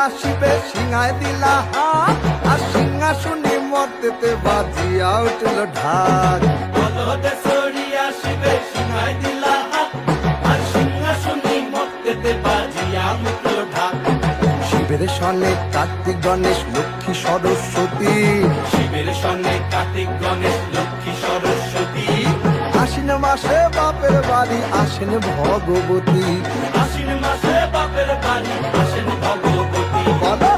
আসিবে সিংহায় দিলা হাত, আর সিংহাসনে মর্তেতে বাজিয়া উঠল ঢাক। বলদে সরি আসিবে সিংহায় দিলা হাত, আর সিংহাসনে মর্তেতে বাজিয়া উঠল ঢাক। শিবের সনে কার্তিক গণেশ লক্ষ্মী সরস্বতী, শিবের সনে কার্তিক গণেশ লক্ষ্মী সরস্বতী। আশ্বিন মাসে বাপের বাড়ি আসেন ভগবতী। আশ্বিন মাসে বাপের বাড়ি আসেন ভগবতী। বলো